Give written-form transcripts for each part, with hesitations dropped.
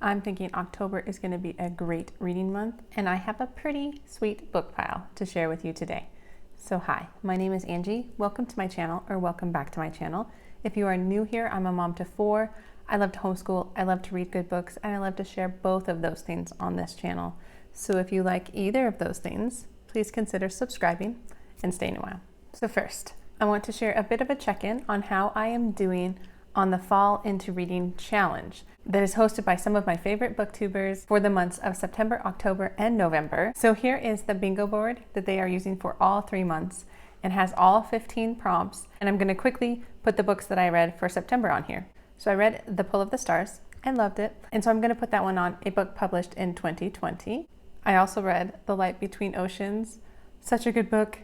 I'm thinking October is going to be a great reading month, and I have a pretty sweet book pile to share with you today. So hi, my name is Angie. Welcome to my channel, or welcome back to my channel. If you are new here, I'm a mom to 4. I love to homeschool, I love to read good books, and I love to share both of those things on this channel. So if you like either of those things, please consider subscribing and staying a while. So first, I want to share a bit of a check-in on how I am doing on the Fall Into Reading Challenge that is hosted by some of my favorite booktubers for the months of September, October, and November. So here is the bingo board that they are using for all 3 months and has all 15 prompts. And I'm going to quickly put the books that I read for September on here. So I read The Pull of the Stars and loved it. And so I'm going to put that one on, a book published in 2020. I also read The Light Between Oceans. Such a good book,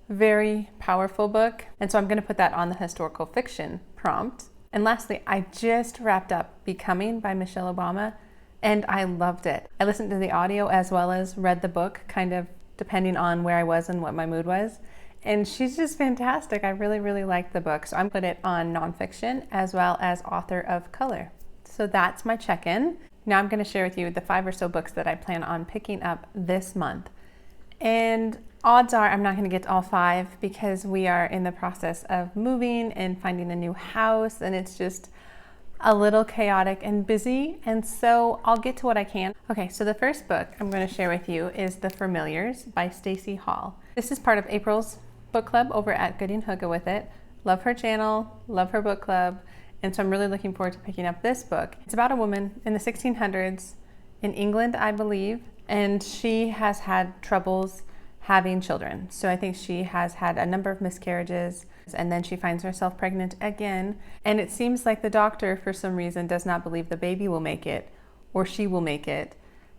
very powerful book. And so I'm going to put that on the historical fiction prompt. And lastly, I just wrapped up Becoming by Michelle Obama, and I loved it. I listened to the audio as well as read the book, kind of depending on where I was and what my mood was. And she's just fantastic. I really, really liked the book. So I'm put it on nonfiction as well as author of color. So that's my check-in. Now I'm going to share with you the 5 or so books that I plan on picking up this month. And odds are I'm not going to get to all 5 because we are in the process of moving and finding a new house, and it's just a little chaotic and busy, and so I'll get to what I can. Okay, so the first book I'm going to share with you is The Familiars by Stacey Hall. This is part of April's book club over at Getting Hygge with It. Love her channel, love her book club, and so I'm really looking forward to picking up this book. It's about a woman in the 1600s in England, I believe, and she has had troubles having children. So I think she has had a number of miscarriages, and then she finds herself pregnant again. And it seems like the doctor, for some reason, does not believe the baby will make it or she will make it,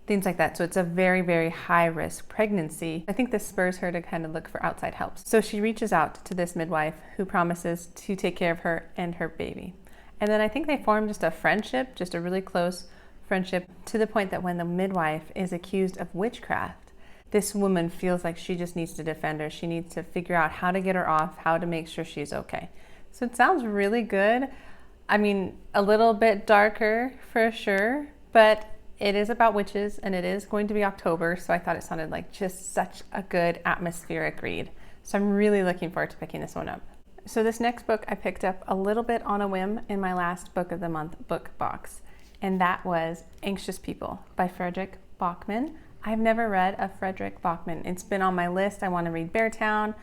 things like that. So it's a very, very high risk pregnancy. I think this spurs her to kind of look for outside help. So she reaches out to this midwife who promises to take care of her and her baby. And then I think they form just a friendship, just a really close friendship, to the point that when the midwife is accused of witchcraft, this woman feels like she just needs to defend her. She needs to figure out how to get her off, how to make sure she's okay. So it sounds really good. I mean, a little bit darker for sure, but it is about witches and it is going to be October. So I thought it sounded like just such a good atmospheric read. So I'm really looking forward to picking this one up. So this next book I picked up a little bit on a whim in my last book of the month book box. And that was Anxious People by Frederick Bachman. I've never read a Frederick Bachman. It's been on my list. I want to read Beartown,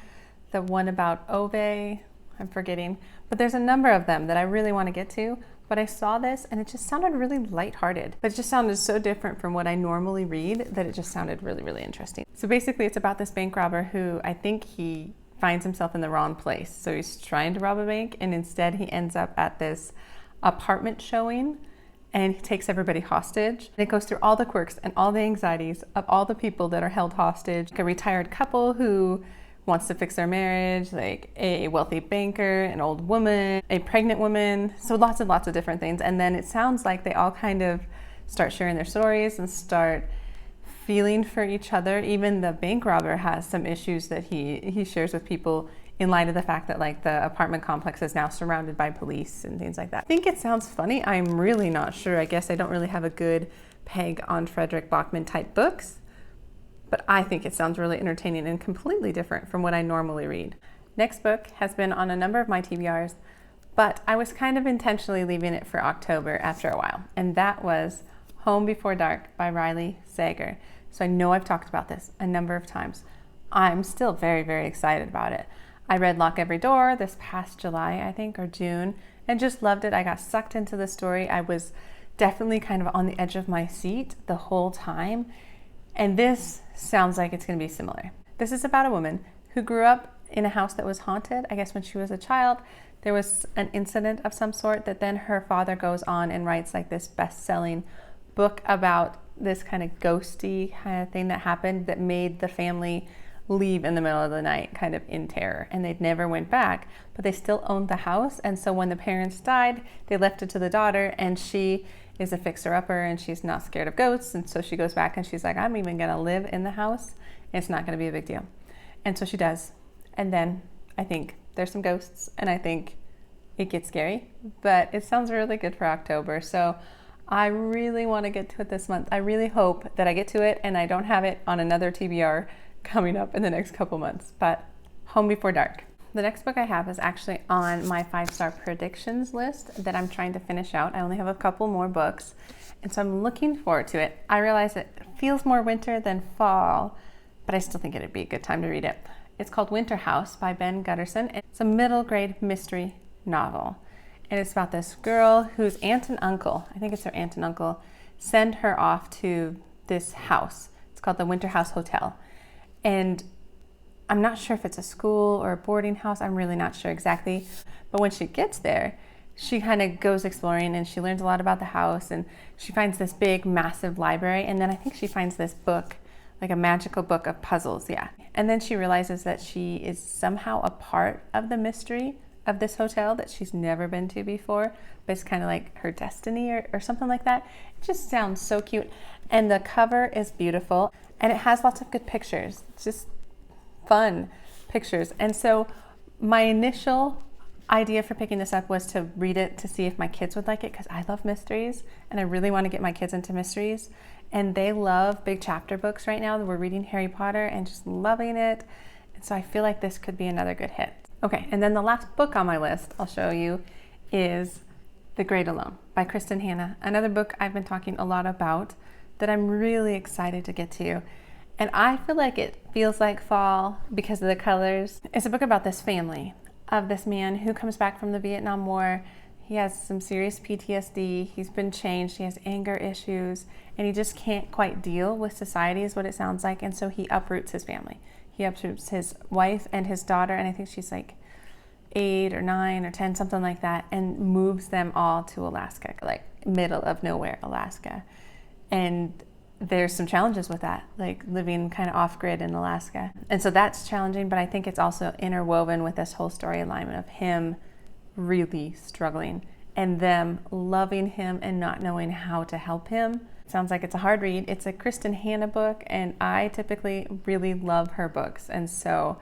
the one about Ove, I'm forgetting. But there's a number of them that I really want to get to. But I saw this and it just sounded really lighthearted. But it just sounded so different from what I normally read that it just sounded really, really interesting. So basically it's about this bank robber who I think he finds himself in the wrong place. So he's trying to rob a bank and instead he ends up at this apartment showing, and he takes everybody hostage. And it goes through all the quirks and all the anxieties of all the people that are held hostage. Like a retired couple who wants to fix their marriage, like a wealthy banker, an old woman, a pregnant woman. So lots and lots of different things. And then it sounds like they all kind of start sharing their stories and start feeling for each other. Even the bank robber has some issues that he shares with people in light of the fact that like the apartment complex is now surrounded by police and things like that. I think it sounds funny. I'm really not sure. I guess I don't really have a good peg on Frederick Bachman type books, but I think it sounds really entertaining and completely different from what I normally read. Next book has been on a number of my TBRs, but I was kind of intentionally leaving it for October after a while, and that was Home Before Dark by Riley Sager. So I know I've talked about this a number of times. I'm still very, very excited about it. I read Lock Every Door this past July, I think, or June, and just loved it. I got sucked into the story. I was definitely kind of on the edge of my seat the whole time. And this sounds like it's going to be similar. This is about a woman who grew up in a house that was haunted. I guess when she was a child, there was an incident of some sort that then her father goes on and writes like this best-selling book about this kind of ghosty kind of thing that happened that made the family leave in the middle of the night kind of in terror, and they never went back, but they still owned the house. And so when the parents died, they left it to the daughter, and she is a fixer-upper and she's not scared of ghosts. And so she goes back and she's like, I'm even gonna live in the house. It's not gonna be a big deal. And so she does. And then I think there's some ghosts and I think it gets scary, but it sounds really good for October. So I really want to get to it this month. I really hope that I get to it and I don't have it on another TBR coming up in the next couple months, but Home Before Dark. The next book I have is actually on my 5-star predictions list that I'm trying to finish out. I only have a couple more books, and so I'm looking forward to it. I realize it feels more winter than fall, but I still think it'd be a good time to read it. It's called Winter House by Ben Gutterson. It's a middle grade mystery novel. And it's about this girl whose aunt and uncle, I think it's her aunt and uncle, send her off to this house. It's called the Winter House Hotel. And I'm not sure if it's a school or a boarding house. I'm really not sure exactly. But when she gets there, she kind of goes exploring and she learns a lot about the house, and she finds this big, massive library. And then I think she finds this book, like a magical book of puzzles, yeah. And then she realizes that she is somehow a part of the mystery of this hotel that she's never been to before, but it's kind of like her destiny or something like that. It just sounds so cute. And the cover is beautiful, and it has lots of good pictures. It's just fun pictures. And so my initial idea for picking this up was to read it to see if my kids would like it, because I love mysteries and I really want to get my kids into mysteries, and they love big chapter books right now. We're reading Harry Potter and just loving it, and so I feel like this could be another good hit. Okay, and then the last book on my list I'll show you is The Great Alone by Kristen Hanna, another book I've been talking a lot about that I'm really excited to get to. And I feel like it feels like fall because of the colors. It's a book about this family of this man who comes back from the Vietnam War. He has some serious PTSD. He's been changed. He has anger issues, and he just can't quite deal with society is what it sounds like. And so he uproots his family. He uproots his wife and his daughter, and I think she's like 8 or 9 or 10, something like that, and moves them all to Alaska, like middle of nowhere, Alaska. And there's some challenges with that, like living kind of off-grid in Alaska. And so that's challenging, but I think it's also interwoven with this whole storyline of him really struggling and them loving him and not knowing how to help him. Sounds like it's a hard read. It's a Kristen Hanna book, and I typically really love her books, and so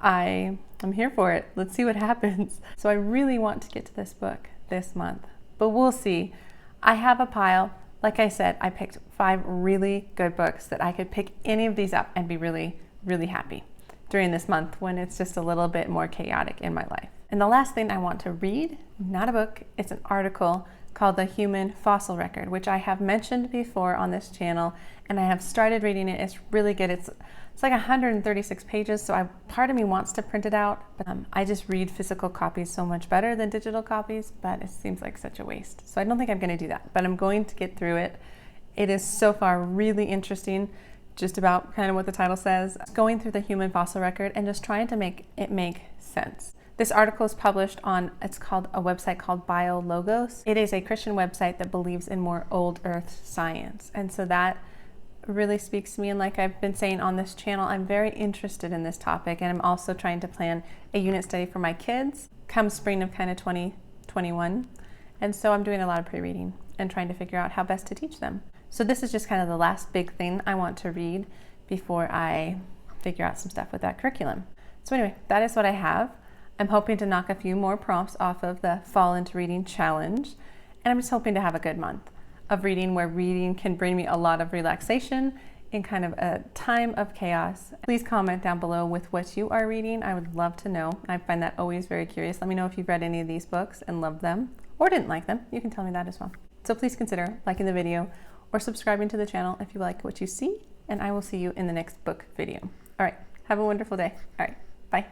I'm here for it. Let's see what happens. So I really want to get to this book this month, but we'll see. I have a pile. Like I said, I picked 5 really good books that I could pick any of these up and be really, really happy during this month when it's just a little bit more chaotic in my life. And the last thing I want to read, not a book, it's an article called The Human Fossil Record, which I have mentioned before on this channel, and I have started reading it. It's really good. It's like 136 pages, so part of me wants to print it out, but I just read physical copies so much better than digital copies, but it seems like such a waste. So I don't think I'm going to do that, but I'm going to get through it. It is so far really interesting, just about kind of what the title says, going through the human fossil record and just trying to make it make sense. This article is published on, it's called a website called BioLogos. It is a Christian website that believes in more old earth science. And so that really speaks to me. And like I've been saying on this channel, I'm very interested in this topic. And I'm also trying to plan a unit study for my kids come spring of kind of 2021. And so I'm doing a lot of pre-reading and trying to figure out how best to teach them. So this is just kind of the last big thing I want to read before I figure out some stuff with that curriculum. So anyway, that is what I have. I'm hoping to knock a few more prompts off of the Fall Into Reading Challenge. And I'm just hoping to have a good month of reading where reading can bring me a lot of relaxation in kind of a time of chaos. Please comment down below with what you are reading. I would love to know. I find that always very curious. Let me know if you've read any of these books and loved them or didn't like them. You can tell me that as well. So please consider liking the video or subscribing to the channel if you like what you see, and I will see you in the next book video. All right, have a wonderful day. All right, bye.